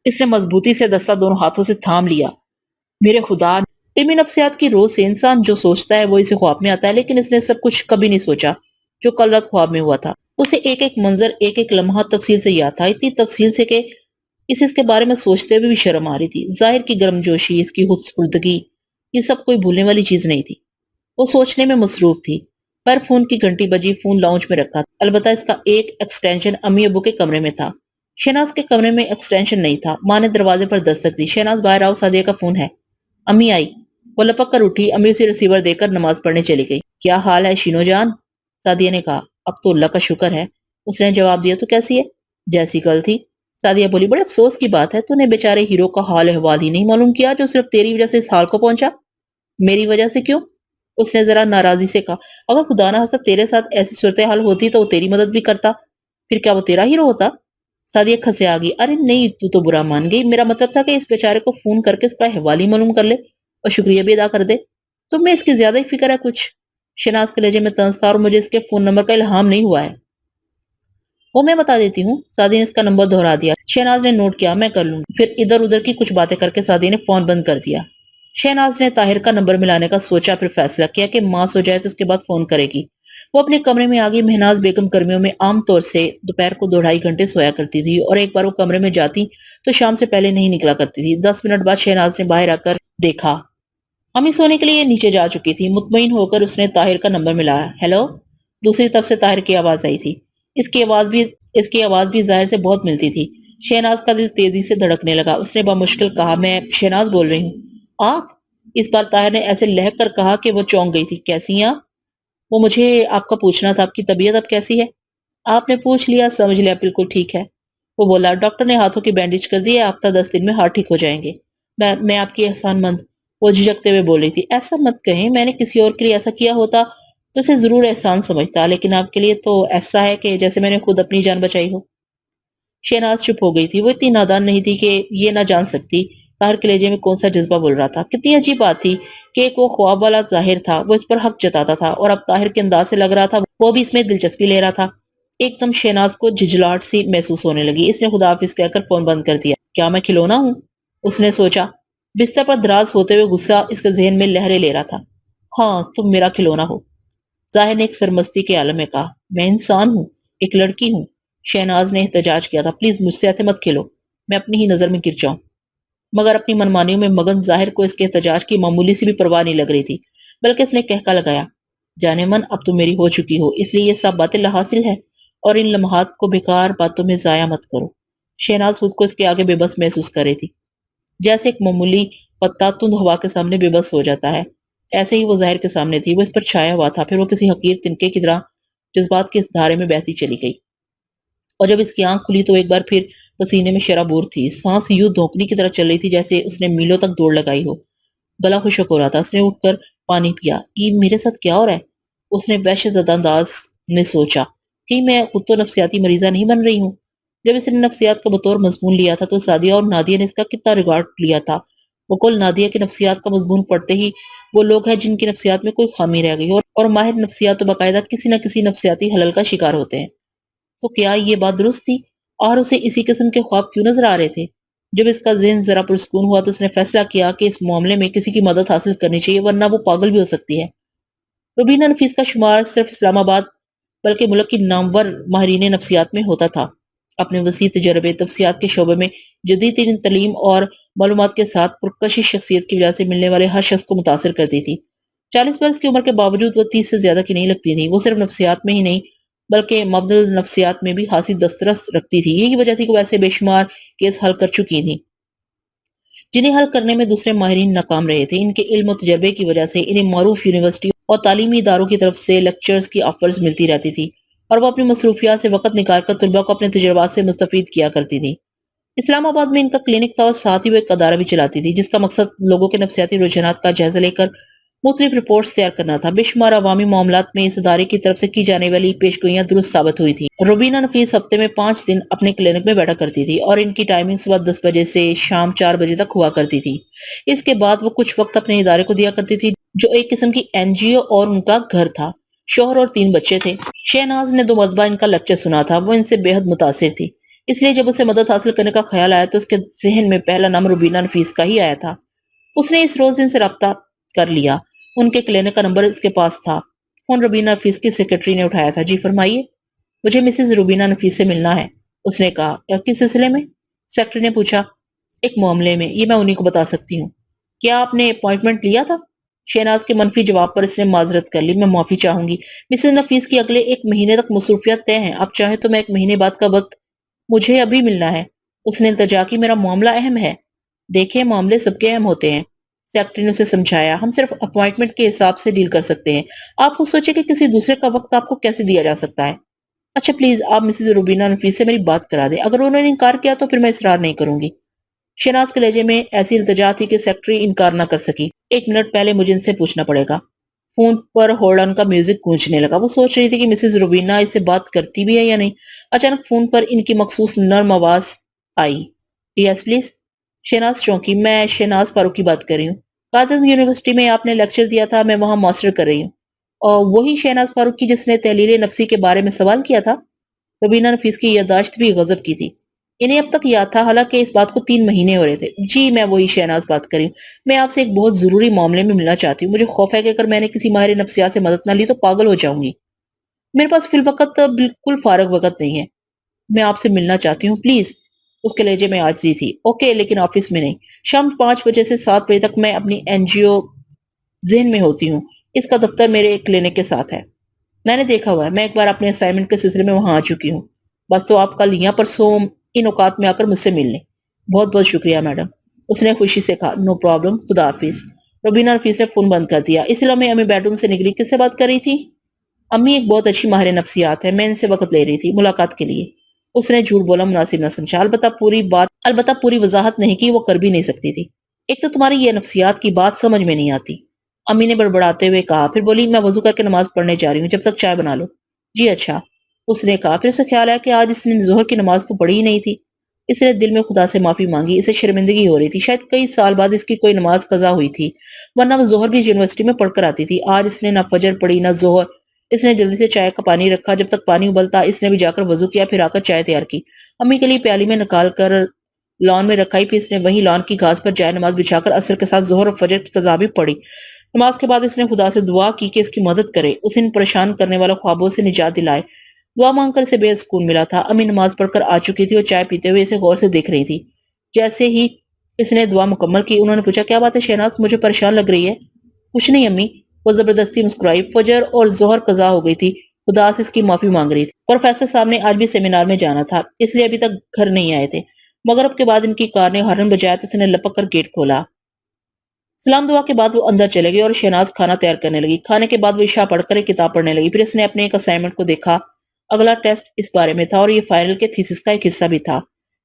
اس نے مضبوطی سے دستہ دونوں ہاتھوں سے تھام لیا۔ میرے خدا، علمی نفسیات کی روز سے انسان جو سوچتا ہے وہ اسے خواب میں آتا ہے، لیکن اس نے سب کچھ کبھی نہیں سوچا جو کل رات خواب میں ہوا تھا۔ اسے ایک ایک منظر، ایک ایک لمحہ تفصیل سے یاد تھا، اتنی تفصیل سے کہ اسے اس کے بارے میں سوچتے ہوئے بھی شرم آ رہی تھی۔ ظاہر کی گرم جوشی، اس کی خودسپردگی، یہ سب کوئی بھولنے والی چیز نہیں تھی۔ وہ سوچنے میں مصروف تھی۔ پر فون کی گھنٹی بجی، فون لاؤنج میں رکھا تھا، البتہ اس کا ایک ایکسٹینشن امی ابو کے کمرے میں تھا۔ شہناز کے کمرے میں ایکسٹینشن نہیں تھا۔ ماں نے دروازے پر دستک دی۔ شہناز باہر آؤ، سعدیہ کا فون ہے۔ امی آئی۔ وہ لپک کر اٹھی، امی اسے ریسیور دے کر نماز پڑھنے چلی گئی۔ کیا حال ہے شینو جان؟ سعدیہ نے کہا۔ اب تو اللہ کا شکر ہے، اس نے جواب دیا۔ تو کیسی ہے؟ جیسی کل تھی۔ سعدیہ بولی، بڑے افسوس کی بات ہے، تو نے بیچارے ہیرو کا حال احوال ہی نہیں معلوم کیا جو صرف تیری وجہ سے اس حال کو پہنچا۔ میری وجہ سے کیوں؟ اس نے ذرا ناراضی سے کہا۔ اگر خدا نہ خواستہ تیرے ساتھ ایسی صورتحال ہوتی تو وہ تیری مدد بھی کرتا، پھر کیا وہ تیرا ہیرو ہوتا؟ سعدیہ کھنسے آ گئی۔ ارے نہیں، تو برا مان گئی، میرا مطلب تھا کہ اس بیچارے کو فون کر کے اس کا احوال ہی معلوم کر لے اور شکریہ بھی ادا کر دے۔ تم میں اس کی زیادہ ہی فکر ہے کچھ۔ شہناز کے لہجے میں طنز تھا، اور مجھے اس کے فون نمبر کا الہام نہیں ہوا ہے۔ وہ میں بتا دیتی ہوں۔ سعدیہ نے اس کا نمبر دہرا دیا۔ شہناز نے نوٹ کیا، میں کر لوں گی۔ پھر ادھر ادھر کی کچھ باتیں کر کے سعدیہ نے فون بند کر دیا۔ شہناز نے طاہر کا نمبر ملانے کا سوچا، پھر فیصلہ کیا کہ ماں سو جائے تو اس کے بعد فون کرے گی۔ وہ اپنے کمرے میں آگئی۔ مہناز بیگم گرمیوں میں عام طور سے دوپہر کو 2-2.5 گھنٹے سویا کرتی تھی، اور ایک بار وہ کمرے میں جاتی تو شام سے پہلے نہیں نکلا کرتی تھی۔ 10 منٹ بعد شہناز نے باہر آ کر دیکھا، امی سونے کے لیے نیچے جا چکی تھی۔ مطمئن ہو کر اس نے طاہر کا نمبر ملایا۔ ہیلو؟ دوسری طرف سے طاہر کی آواز آئی تھی۔ اس کی آواز بھی ظاہر سے بہت ملتی تھی۔ شہناز کا دل تیزی سے دھڑکنے لگا۔ اس نے بمشکل کہا، میں شہناز بول رہی ہوں۔ آپ؟ اس بار طاہر نے ایسے لہک کر کہا کہ وہ چونک گئی تھی۔ کیسی ہیں آپ؟ وہ مجھے آپ کا پوچھنا تھا، آپ کی طبیعت اب کیسی ہے؟ آپ نے پوچھ لیا، سمجھ لیا، بالکل ٹھیک ہے۔ وہ بولا، ڈاکٹر نے ہاتھوں کی بینڈیج کر دی ہے، ہفتہ 10 دن میں ہاتھ ٹھیک ہو جائیں گے۔ میں آپ کی احسان مند۔ وہ جھجکتے ہوئے بول رہی تھی۔ ایسا مت کہیں، میں نے کسی اور کے لیے ایسا کیا ہوتا تو اسے ضرور احسان سمجھتا، لیکن آپ کے لیے تو ایسا ہے کہ جیسے میں نے خود اپنی جان بچائی ہو۔ شہناز چپ ہو گئی تھی۔ وہ اتنی نادان نہیں تھی کہ یہ نہ جان سکتی طاہر کے لہجے میں کون سا جذبہ بول رہا تھا۔ کتنی عجیب بات تھی کہ ایک وہ خواب والا ظاہر تھا، وہ اس پر حق جتاتا تھا، اور اب طاہر کے انداز سے لگ رہا تھا وہ بھی اس میں دلچسپی لے رہا تھا۔ ایک دم شہناز کو جھجلاہٹ سی محسوس ہونے لگی۔ اس نے خدا حافظ کہہ کر فون بند کر دیا۔ کیا میں کھلونا ہوں؟ اس نے سوچا۔ بستر پر دراز ہوتے ہوئے غصہ اس کے ذہن میں لہریں لے رہا تھا۔ ہاں، تم میرا کھلونا ہو، ظاہر نے ایک سرمستی کے عالم میں کہا۔ میں انسان ہوں، ایک لڑکی ہوں۔ شہناز نے احتجاج کیا تھا۔ پلیز مجھ سے ایسے مت کھلو، میں اپنی ہی نظر میں گر جاؤں۔ مگر اپنی منمانیوں میں مگن ظاہر کو اس کے احتجاج کی معمولی سی بھی پرواہ نہیں لگ رہی تھی، بلکہ اس نے کہکا لگایا، جانے من اب تم میری ہو چکی ہو، اس لیے یہ سب باتیں لاحاصل ہے، اور ان لمحات کو بیکار باتوں میں ضائع مت کرو۔ شہناز خود کو اس کے آگے بے بس محسوس کر رہی تھی، جیسے ایک معمولی پتا تند ہوا کے سامنے بے بس ہو جاتا ہے۔ ایسے ہی وہ ظاہر کے سامنے تھی، وہ اس پر چھایا ہوا تھا، پھر وہ کسی حقیر تنکے کی طرح جذبات کے اس دھارے میں بہتی چلی گئی، اور جب اس کی آنکھ کھلی تو ایک بار پھر پسینے میں شرابور تھی۔ سانس یوں دھوکنے کی طرح چل رہی تھی جیسے اس نے میلوں تک دوڑ لگائی ہو۔ گلا خشک ہو رہا تھا۔ اس نے اٹھ کر پانی پیا۔ یہ میرے ساتھ کیا ہو رہا ہے؟ اس نے وحشت زدہ انداز میں سوچا، کہ میں خود تو نفسیاتی مریضہ نہیں بن رہی ہوں۔ جب اس نے نفسیات کو بطور مضمون لیا تھا تو سعدیہ اور نادیہ نے اس کا کتنا ریگارڈ لیا تھا۔ وہ کل نادیہ کے نفسیات کا مضمون پڑھتے ہی وہ لوگ ہیں جن کی نفسیات میں کوئی خامی رہ گئی، اور ماہر نفسیات تو باقاعدہ کسی نہ کسی نفسیاتی خلل کا شکار ہوتے ہیں۔ تو کیا یہ بات درست تھی؟ اور اسے اسی قسم کے خواب کیوں نظر آ رہے تھے؟ جب اس کا ذہن ذرا پرسکون ہوا تو اس نے فیصلہ کیا کہ اس معاملے میں کسی کی مدد حاصل کرنی چاہیے، ورنہ وہ پاگل بھی ہو سکتی ہے۔ روبینہ نفیس کا شمار صرف اسلام آباد بلکہ ملک کی نامور ماہرین نفسیات میں ہوتا تھا۔ اپنے وسیع تجربے نفسیات کے شعبے میں جدید ترین تعلیم اور معلومات کے ساتھ پرکشش شخصیت کی وجہ سے ملنے والے ہر شخص کو متاثر کرتی تھی۔ 40 برس کی عمر کے باوجود وہ 30 سے زیادہ کی نہیں لگتی تھی۔ وہ صرف نفسیات میں ہی نہیں بلکہ مبدل النفسیات میں بھی خاصی دسترس رکھتی تھی۔ یہی وجہ تھی کہ وہ ایسے بے شمار کیس حل کر چکی تھی جنہیں حل کرنے میں دوسرے ماہرین ناکام رہے تھے۔ ان کے علم و تجربے کی وجہ سے انہیں معروف یونیورسٹی اور تعلیمی اداروں کی طرف سے لیکچرز کی آفرز ملتی رہتی تھی، اور وہ اپنی مصروفیات سے وقت نکال کر طلباء کو اپنے تجربات سے مستفید کیا کرتی تھی۔ اسلام آباد میں ان کا کلینک تھا، اور ساتھ ہی وہ ایک ادارہ بھی چلاتی تھی جس کا مقصد لوگوں کے نفسیاتی رجحانات کا جائزہ لے کر مختلف رپورٹس تیار کرنا تھا۔ بے شمار عوامی معاملات میں اس ادارے کی طرف سے کی جانے والی پیشگوئیاں درست ثابت ہوئی تھی۔ روبینہ نفیس ہفتے میں 5 دن اپنے کلینک میں بیٹھا کرتی تھی، اور ان کی ٹائمنگ صبح 10 بجے سے شام 4 بجے تک ہوا کرتی تھی۔ اس کے بعد وہ کچھ وقت اپنے ادارے کو دیا کرتی تھی جو ایک قسم کی این جی او اور ان کا گھر تھا۔ شوہر اور 3 بچے تھے۔ شہناز نے 2 مرتبہ ان کا لیکچر سنا تھا۔ وہ ان سے بے حد متاثر تھی۔ اس لیے جب اسے مدد حاصل کرنے کا خیال آیا تو اس کے ذہن میں پہلا نام روبینہ نفیس کا ہی آیا تھا۔ اس نے اس روز ان سے رابطہ کر لیا۔ ان کے کلینک کا نمبر اس کے پاس تھا۔ فون روبینہ نفیس کی سیکرٹری نے اٹھایا تھا۔ جی فرمائیے، مجھے مسز روبینہ نفیس سے ملنا ہے، اس نے کہا۔ کس سلسلے میں؟ سیکرٹری نے پوچھا۔ ایک معاملے میں، یہ میں انہی کو بتا سکتی ہوں۔ کیا آپ نے اپوائنٹمنٹ لیا تھا؟ شہناز کے منفی جواب پر اس نے معذرت کر لی۔ میں معافی چاہوں گی مسز نفیس کی اگلے 1 مہینے تک مصروفیات طے ہیں۔ آپ چاہیں تو میں 1 مہینے بعد کا وقت مجھے ابھی ملنا ہے۔ اس نے التجا کی۔ میرا معاملہ اہم ہے۔ دیکھیں، معاملے سب کے اہم ہوتے ہیں، سیکرٹری نے اسے سمجھایا۔ ہم صرف اپوائنٹمنٹ کے حساب سے ڈیل کر سکتے ہیں۔ آپ خود سوچیں کہ کسی دوسرے کا وقت آپ کو کیسے دیا جا سکتا ہے۔ اچھا پلیز آپ مسز روبینہ نفیس سے میری بات کرا دیں۔ اگر انہوں نے انکار کیا تو پھر میں اصرار نہیں کروں گی۔ شہناز کے لہجے میں ایسی التجا تھی کہ سیکرٹری انکار نہ کر سکی۔ 1 منٹ پہلے مجھے ان سے پوچھنا پڑے گا۔ فون پر ہولڈ آن کا میوزک گونجنے لگا۔ وہ سوچ رہی تھی کہ مسز روبینہ اس سے بات کرتی بھی ہے یا نہیں۔ اچانک فون پر ان کی مخصوص نرم آواز آئی۔ یس پلیز۔ شہناز چونکی۔ میں شہناز فاروق کی بات کر رہی ہوں۔ قائداعظم یونیورسٹی میں آپ نے لیکچر دیا تھا، میں وہاں ماسٹر کر رہی ہوں۔ اور وہی شہناز فاروق کی جس نے تحلیل نفسی کے بارے میں سوال کیا تھا؟ روبینہ نفیس کی یادداشت بھی غضب کی تھی۔ انہیں اب تک یاد تھا، حالانکہ اس بات کو 3 مہینے ہو رہے تھے۔ جی میں وہی شہناز بات کر رہی ہوں۔ میں آپ سے ایک بہت ضروری معاملے میں ملنا چاہتی ہوں۔ مجھے خوف ہے کہ اگر میں نے کسی ماہر نفسیات سے مدد نہ لی تو پاگل ہو جاؤں گی۔ میرے پاس فی الوقت بالکل فارغ وقت نہیں ہے۔ میں آپ سے ملنا چاہتی ہوں پلیز۔ اس کے لہجے میں عاجزی تھی۔ اوکے، لیکن آفس میں نہیں۔ شام 5 بجے سے 7 بجے تک میں اپنی NGO ذہن میں ہوتی ہوں۔ اس کا دفتر میرے کلینک کے ساتھ ہے۔ میں نے دیکھا ہوا ہے۔ میں ایک بار اپنے اسائنمنٹ کے سلسلے میں وہاں آ چکی ہوں۔ بس تو آپ کل یا پرسوں ان اوقات میں آ کر مجھ سے مل لیں۔ بہت بہت شکریہ میڈم، اس نے خوشی سے کہا۔ نو پرابلم، خدا حافظ۔ روبینہ نفیس نے فون بند کر دیا۔ اس لمحے امی بیڈ روم سے نکلی۔ کس سے بات کر رہی تھی؟ امی ایک بہت اچھی ماہر نفسیات ہے، میں ان سے وقت لے رہی تھی ملاقات کے لیے۔ اس نے جھوٹ بولا مناسب نہ سمجھا۔ البتہ پوری وضاحت نہیں کی، وہ کر بھی نہیں سکتی تھی۔ ایک تو تمہاری یہ نفسیات کی بات سمجھ میں نہیں آتی، امی نے بڑبڑاتے ہوئے کہا۔ پھر بولی، میں وضو کر کے نماز پڑھنے جا رہی ہوں، جب تک چائے بنا لو۔ جی اچھا، اس نے کہا۔ پھر اسے خیال آیا کہ آج اس نے ظہر کی نماز تو پڑھی ہی نہیں تھی۔ اس نے دل میں خدا سے معافی مانگی۔ اسے شرمندگی ہو رہی تھی، شاید کئی سال بعد اس کی کوئی نماز قضا ہوئی تھی، ورنہ وہ ظہر بھی یونیورسٹی میں پڑھ کر آتی تھی۔ آج اس نے نہ فجر پڑھی نہ ظہر۔ اس نے جلدی سے چائے کا پانی رکھا۔ جب تک پانی ابلتا اس نے بھی جا کر وضو کیا، پھر آ کر چائے تیار کی، امی کے لیے پیالی میں نکال کر لان میں رکھائی۔ پھر اس نے وہیں لان کی گھاس پر جائے نماز بچھا کر عصر کے ساتھ ظہر اور فجر کی قضا بھی پڑھی۔ نماز کے بعد اس نے خدا سے دعا کی کہ اس کی مدد کرے، اسے ان پریشان کرنے والے خوابوں سے نجات دلائے۔ دعا مانگ کر اسے بے سکون ملا تھا۔ امی نماز پڑھ کر آ چکی تھی اور چائے پیتے ہوئے اسے غور سے دیکھ رہی تھی۔ جیسے ہی اس نے دعا مکمل کی، انہوں نے پوچھا، کیا بات ہے شہناز، مجھے پریشان لگ رہی ہے؟ کچھ نہیں امی، وہ زبردستی مسکرائی۔ فجر اور ظہر قضا ہو گئی تھی، خدا سے اس کی معافی مانگ رہی تھی۔ پروفیسر صاحب نے آج بھی سیمینار میں جانا تھا، اس لیے ابھی تک گھر نہیں آئے تھے۔ مغرب کے بعد ان کی کار نے ہارن بجایا تو اس نے لپک کر گیٹ کھولا۔ سلام دعا کے بعد وہ اندر چلے گئی اور شہناز کھانا تیار کرنے لگی۔ کھانے کے بعد وہ عشاء پڑھ کر ایک کتاب پڑھنے لگی۔ پھر اس نے اپنے ایک اسائنمنٹ کو دیکھا۔ اگلا ٹیسٹ اس بارے میں تھا اور یہ فائنل کے تھیسس کا ایک حصہ بھی تھا۔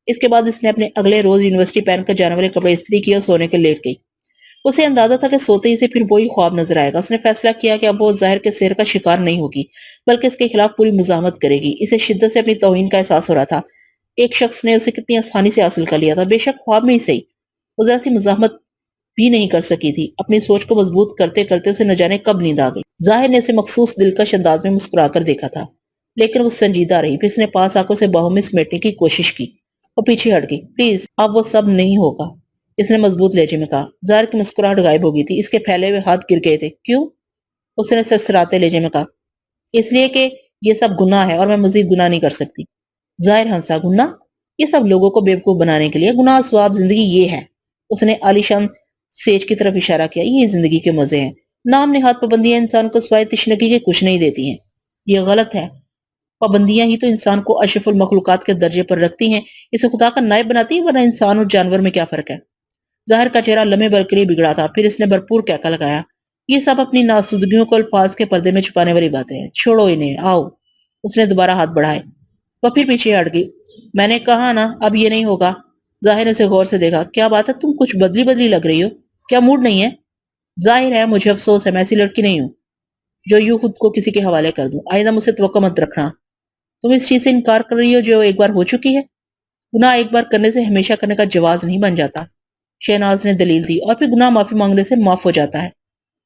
اس کے بعد اس نے اپنے اگلے روز یونیورسٹی پہن کر جانے والے کپڑے استری کیے اور سونے کے لیٹ گئی۔ اسے اندازہ تھا کہ سوتے ہی سے پھر وہی خواب نظر آئے گا۔ اس نے فیصلہ کیا کہ اب وہ ظاہر کے سحر کا شکار نہیں ہوگی، بلکہ اس کے خلاف پوری مزاحمت کرے گی۔ اسے شدت سے اپنی توہین کا احساس ہو رہا تھا۔ ایک شخص نے اسے کتنی آسانی سے حاصل کر لیا تھا، بے شک خواب میں ہی صحیح۔ وہ ذرا سی مزاحمت بھی نہیں کر سکی تھی۔ اپنی سوچ کو مضبوط کرتے کرتے اسے نہ جانے کب نیند آ گئی۔ ظاہر نے اسے مخصوص دلکش انداز میں مسکرا کر دیکھا تھا، لیکن وہ سنجیدہ رہی۔ پھر اس نے پاس آ کر اسے باہوں میں سمیٹنے کی کوشش کی۔ وہ پیچھے ہٹ گئی۔ پلیز اب وہ سب نہیں ہوگا، اس نے مضبوط لہجے میں کہا۔ ظاہر کی مسکراہٹ غائب ہو گئی تھی، اس کے پھیلے ہوئے ہاتھ گر گئے تھے۔ کیوں؟ اس نے سرسراتے لہجے میں کہا۔ اس لیے کہ یہ سب گناہ ہے اور میں مزید گناہ نہیں کر سکتی۔ ظاہر ہنسا۔ گناہ؟ یہ سب لوگوں کو بیوقوف بنانے کے لیے۔ گناہ ثواب زندگی یہ ہے۔ اس نے عالیشان سیج کی طرف اشارہ کیا۔ یہ زندگی کے مزے ہیں۔ نام نہاد پابندیاں انسان کو سوائے تشنگی کے کچھ نہیں دیتی ہیں۔ یہ غلط ہے۔ پابندیاں ہی تو انسان کو اشرف المخلوقات کے درجے پر رکھتی ہیں، اسے خدا کا نائب بناتی ہیں، ورنہ انسان اور جانور میں کیا فرق ہے؟ ظاہر کا چہرہ لمحے بھر کے لیے بگڑا تھا، پھر اس نے بھرپور کہکا لگایا۔ یہ سب اپنی ناسودگیوں کو الفاظ کے پردے میں چھپانے والی باتیں ہیں، چھوڑو انہیں، آؤ۔ اس نے دوبارہ ہاتھ بڑھائے۔ وہ پھر پیچھے ہٹ گئی۔ میں نے کہا نا اب یہ نہیں ہوگا۔ ظاہر نے اسے غور سے دیکھا۔ کیا بات ہے، تم کچھ بدلی بدلی لگ رہی ہو، کیا موڈ نہیں ہے؟ ظاہر ہے مجھے افسوس ہے، میں ایسی لڑکی نہیں ہوں جو یوں خود کو کسی کے حوالے کر دوں۔ آئندہ مجھ سے توقع مت رکھنا۔ تم اس چیز سے انکار کر رہی ہو جو ایک بار ہو چکی ہے۔ گناہ ایک بار کرنے سے ہمیشہ کرنے کا جواز نہیں بن جاتا، شہناز نے دلیل دی، اور پھر گناہ معافی مانگنے سے معاف ہو جاتا ہے۔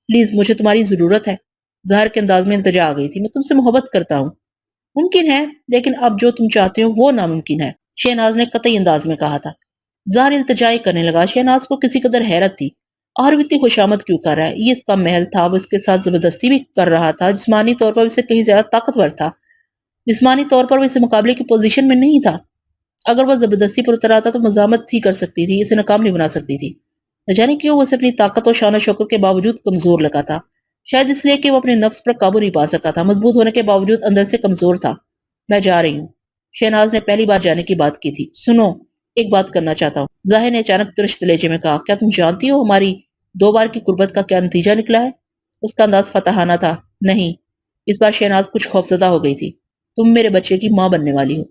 پلیز مجھے تمہاری ضرورت ہے۔ ظاہر کے انداز میں التجا آ گئی تھی۔ میں تم سے محبت کرتا ہوں۔ ممکن ہے، لیکن اب جو تم چاہتے ہو وہ ناممکن ہے۔ شہناز نے قطعی انداز میں کہا تھا۔ ظاہر التجائی کرنے لگا۔ شہناز کو کسی قدر حیرت تھی، اور اتنی خوشامد کیوں کر رہا ہے؟ یہ اس کا محل تھا، وہ اس کے ساتھ زبردستی بھی کر رہا تھا۔ جسمانی طور پر اسے کہیں زیادہ طاقتور تھا، جسمانی طور پر وہ اسے مقابلے کی پوزیشن میں نہیں تھا۔ اگر وہ زبردستی پر اتر آتا تو مزاحمت ہی کر سکتی تھی، اسے ناکام نہیں بنا سکتی تھی۔ نہ جانے کیوں وہ اسے اپنی طاقت اور شان و شوکت کے باوجود کمزور لگا تھا۔ شاید اس لیے کہ وہ اپنے نفس پر قابو نہیں پا سکا تھا، مضبوط ہونے کے باوجود اندر سے کمزور تھا۔ میں جا رہی ہوں، شہناز نے پہلی بار جانے کی بات کی تھی۔ سنو، ایک بات کرنا چاہتا ہوں، ظاہر نے اچانک ترشت لہجے میں کہا۔ کیا تم جانتی ہو ہماری 2 بار کی قربت کا کیا نتیجہ نکلا ہے؟ اس کا انداز فتحانہ تھا۔ نہیں۔ اس بار شہناز کچھ خوفزدہ ہو گئی تھی۔ تم میرے بچے کی ماں بننے والی ہو۔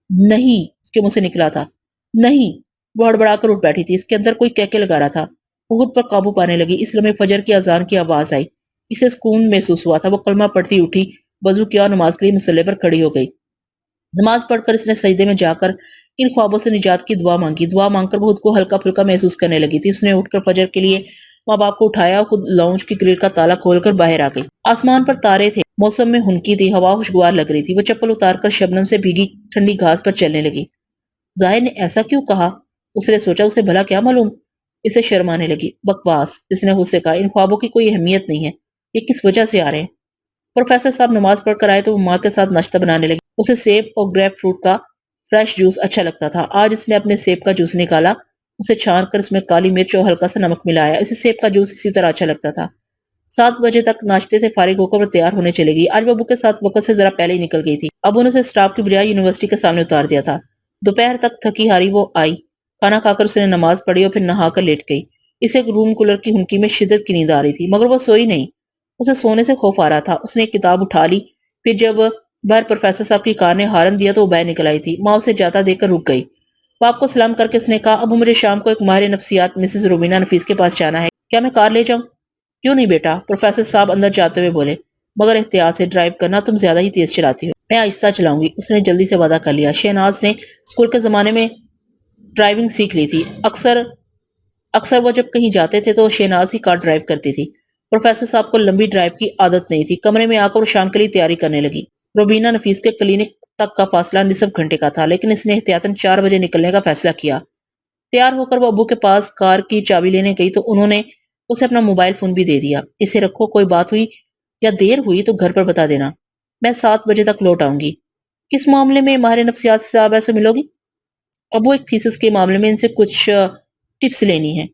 نہیں، اس کے منہ سے نکلا تھا۔ نہیں۔ وہ ہڑبڑا کر اٹھ بیٹھی تھی، اس کے اندر کوئی کہکے لگا رہا تھا۔ وہ خود پر قابو پانے لگی۔ اس لمحے فجر کی اذان کی آواز آئی، اسے سکون محسوس ہوا تھا۔ وہ کلمہ پڑھتی اٹھی، وضو کیا اور نماز کے لیے مصلے پر کھڑی ہو گئی۔ نماز پڑھ کر اس نے سجدے میں جا کر ان خوابوں سے نجات کی دعا مانگی۔ دعا مانگ کر وہ خود کو ہلکا پھلکا محسوس کرنے لگی تھی۔ اس نے اٹھ کر فجر کے لیے ماں باپ کو اٹھایا اور خود لاؤنج کی گرل کا تالا کھول کر باہر آ گئی۔ آسمان پر تارے تھے، موسم میں ہنکی تھی، ہوا خوشگوار لگ رہی تھی۔ وہ چپل اتار کر شبنم سے بھیگی ٹھنڈی گھاس پر چلنے لگی۔ ظاہر نے ایسا کیوں کہا؟ اس نے سوچا، اسے بھلا کیا معلوم؟ اسے شرم آنے لگی۔ بکواس، اس نے خود سے کہا، ان خوابوں کی کوئی اہمیت نہیں ہے۔ یہ کس وجہ سے آ رہے ہیں؟ پروفیسر صاحب نماز پڑھ کر آئے تو وہ ماں کے ساتھ ناشتہ بنانے لگی۔ اسے سیب اور گریپ فروٹ کا فریش جوس اچھا لگتا تھا۔ آج اس نے اپنے سیب کا جوس نکالا، اسے چھان کر اس میں کالی مرچ اور ہلکا سا نمک ملایا۔ اسے سیب کا جوس اسی طرح اچھا لگتا تھا۔ 7 بجے تک ناشتے سے فارغ ہو کر وہ تیار ہونے چلے گی۔ آج وہ ابو کے ساتھ وقت سے ذرا پہلے ہی نکل گئی تھی۔ ابو نے اسے اسٹاف کی بجائے یونیورسٹی کے سامنے اتار دیا تھا۔ دوپہر تک تھکی ہاری وہ آئی، کھانا کھا کر اس نے نماز پڑھی اور پھر نہا کر لیٹ گئی۔ اسے روم کولر کی ہنکی میں شدت کی نیند آ رہی تھی، مگر وہ سوئی نہیں۔ اسے سونے سے خوف آ رہا تھا۔ اس نے ایک کتاب اٹھا لی، پھر جب باہر پروفیسر صاحب کی کار نے ہارن دیا تو وہ باہر نکل آئی تھی۔ ماں اسے جاتا دیکھ کر رک گئی۔ باپ کو سلام کر کے اس نے کہا، ابو مجھے شام کو ایک ماہر نفسیات مسز روبینہ نفیس کے پاس جانا ہے، کیا میں کار لے جاؤں؟ کیوں نہیں بیٹا، پروفیسر صاحب اندر جاتے ہوئے بولے، مگر احتیاط سے ڈرائیو کرنا، تم زیادہ ہی تیز چلاتی ہو۔ میں آہستہ چلاؤں گی، اس نے جلدی سے وعدہ کر لیا۔ شہناز نے اسکول کے زمانے میں ڈرائیونگ سیکھ لی تھی۔ اکثر وہ جب کہیں جاتے تھے تو شہناز ہی کار ڈرائیو کرتی تھی۔ پروفیسر صاحب کو لمبی ڈرائیو کی عادت نہیں تھی۔ کمرے میں آ کر وہ شام کے لیے تیاری کرنے لگی۔ روبینہ نفیس کے کلینک تک کا فاصلہ نصف گھنٹے کا تھا، لیکن اس نے احتیاطاً 4 بجے نکلنے کا فیصلہ کیا۔ تیار ہو کر وہ ابو کے پاس کار کی چابی لینے گئی تو انہوں نے اسے اپنا موبائل فون بھی دے دیا۔ اسے رکھو، کوئی بات ہوئی یا دیر ہوئی تو گھر پر بتا دینا، میں 7 بجے تک لوٹ آؤں گی۔ کس معاملے میں ماہر نفسیات صاحبہ سے ملو گی؟ ابو ایک تھیسس کے معاملے میں ان سے کچھ ٹپس لینی ہے۔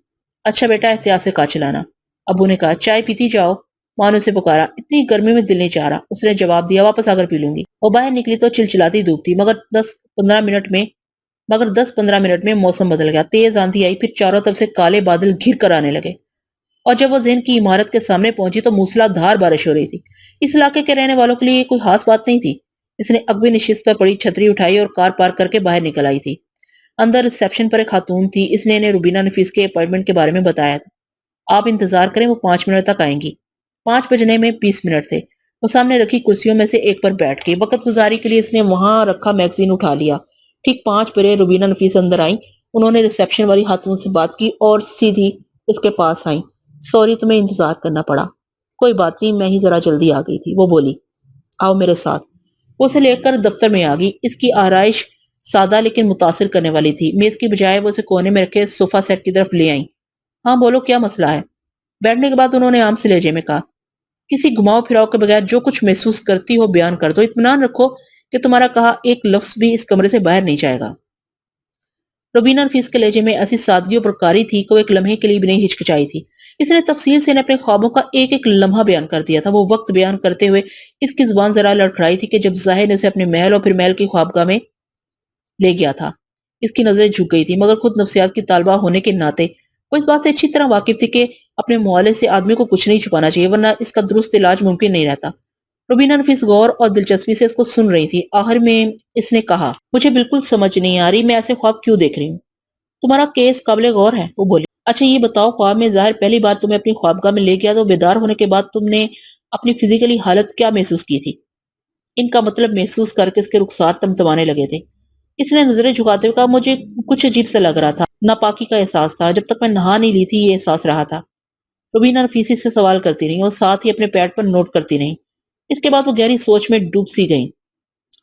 اچھا بیٹا، احتیاط سے کار چلانا۔ ابو نے کہا، چائے پیتی جاؤ؟ ماں نے اسے پکارا، اتنی گرمی میں دل نہیں چاہ رہا۔ اس نے جواب دیا، واپس آ کر پی لوں گی۔ وہ باہر نکلی تو چلچلاتی دھوپ تھی، مگر 10-15 منٹ میں موسم بدل گیا۔ تیز آندھی آئی، پھر چاروں طرف سے کالے بادل گھر کر آنے لگے، اور جب وہ ذہن کی عمارت کے سامنے پہنچی تو موسلا دھار بارش ہو رہی تھی۔ اس علاقے کے رہنے والوں کے لیے یہ کوئی خاص بات نہیں تھی۔ اس نے اگوی نشست پر پڑی چھتری اٹھائی اور کار پارک کر کے باہر نکل آئی تھی۔ اندر ریسیپشن پر ایک خاتون تھی، اس نے انہیں روبینہ نفیس کے اپائنٹمنٹ کے بارے میں بتایا تھا۔ آپ انتظار کریں، وہ 5 منٹ تک آئیں گی۔ 5 بجنے میں 20 منٹ تھے۔ وہ سامنے رکھی کرسیوں میں سے ایک پر بیٹھ گئی۔ وقت گزاری کے لیے اس نے وہاں رکھا میگزین اٹھا لیا۔ ٹھیک 5 بجے روبینہ نفیس اندر آئیں۔ انہوں نے ریسیپشن والی خاتون سے بات کی اور سیدھی اس کے پاس آئیں۔ سوری، تمہیں انتظار کرنا پڑا۔ کوئی بات نہیں، میں ہی ذرا جلدی آ گئی تھی، وہ بولی۔ آؤ میرے ساتھ۔ وہ اسے لے کر دفتر میں آ گئی۔ اس کی آرائش سادہ لیکن متاثر کرنے والی تھی۔ میز کی بجائے وہ اسے کونے میں رکھے صوفہ سیٹ کی طرف لے آئیں۔ ہاں بولو، کیا مسئلہ ہے؟ بیٹھنے کے بعد انہوں نے عام سے لہجے میں کہا، کسی گھماؤ پھراؤ کے بغیر جو کچھ محسوس کرتی ہو بیان کر دو۔ اطمینان رکھو کہ تمہارا کہا ایک لفظ بھی اس کمرے سے باہر نہیں جائے گا۔ روبینہ نفیس کے لہجے میں ایسی سادگی و پرکاری تھی کہ وہ ایک لمحے کے لیے بھی نہیں ہچکچائی تھی۔ اس نے تفصیل سے اپنے خوابوں کا ایک ایک لمحہ بیان کر دیا تھا۔ وہ وقت بیان کرتے ہوئے اس کی زبان ذرا لڑکھڑائی تھی کہ جب ظاہر نے اسے اپنے محل اور پھر محل کی خوابگاہ میں لے گیا تھا۔ اس کی نظریں جھک گئی تھی، مگر خود نفسیات کی طالبہ ہونے کے ناطے وہ اس بات سے اچھی طرح واقف تھی کہ اپنے معالج سے آدمی کو کچھ نہیں چھپانا چاہیے، ورنہ اس کا درست علاج ممکن نہیں رہتا۔ روبینہ نفیس غور اور دلچسپی سے اس کو سن رہی تھی۔ آخر میں اس نے کہا، مجھے بالکل سمجھ نہیں آ رہی میں ایسے خواب کیوں دیکھ رہی ہوں۔ تمہارا کیس قابل غور ہے، وہ بولی۔ اچھا یہ بتاؤ، خواب میں ظاہر پہلی بار تمہیں اپنی خوابگاہ میں لے گیا تو بیدار ہونے کے بعد تم نے اپنی فزیکلی حالت کیا محسوس کی تھی؟ ان کا مطلب محسوس کر کے اس کے رخسار تمتمانے لگے تھے۔ اس نے نظریں جھکاتے ہوئے کہا، مجھے کچھ عجیب سے لگ رہا تھا، ناپاکی کا احساس تھا۔ جب تک میں نہا نہیں لی تھی یہ احساس رہا تھا۔ روبینہ نفیس سے سوال کرتی رہی اور ساتھ ہی اپنے پیڈ پر نوٹ کرتی رہی۔ اس کے بعد وہ گہری سوچ میں ڈوب سی گئی۔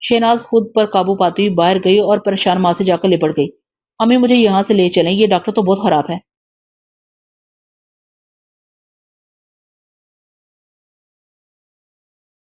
شہناز خود پر قابو پاتی ہوئی باہر گئی اور پریشان ماں سے جا کر لپٹ گئی۔ امی مجھے یہاں سے لے چلیں، یہ ڈاکٹر تو بہت خراب ہے۔